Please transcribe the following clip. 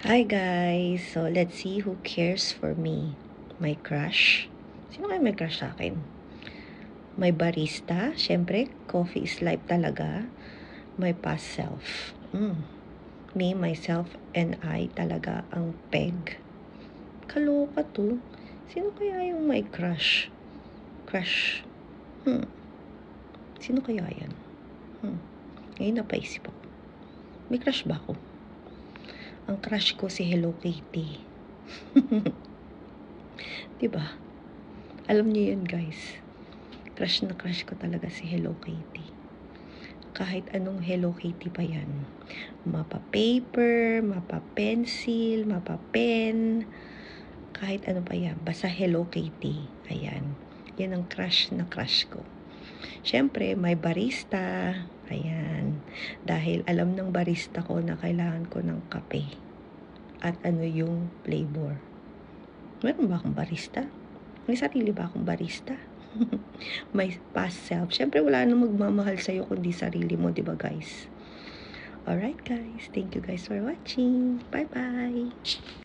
Hi guys! So, let's see who cares for me. My crush? Sino kayo may crush sa akin? My barista? Siyempre, coffee is life talaga. My past self. Me, myself, and I talaga ang peg. Kaloka to. Sino kaya yung may crush? Crush? Sino kaya yan? Ngayon napaisip ako. May crush ba ako? Ang crush ko si Hello Kitty. Diba? Alam niyo yun guys. Crush na crush ko talaga si Hello Kitty. Kahit anong Hello Kitty pa yan. Mapa-paper, mapa-pencil, mapa-pen. Kahit ano pa yan. Basta Hello Kitty. Ayan. Yan ang crush na crush ko. Siyempre, may barista. Ayan. Dahil alam ng barista ko na kailangan ko ng kape. At ano yung flavor. Meron ba akong barista? May sarili ba akong barista? My past self. Siyempre, wala nang magmamahal sa'yo kundi sarili mo, di ba guys? Alright guys, thank you guys for watching. Bye-bye!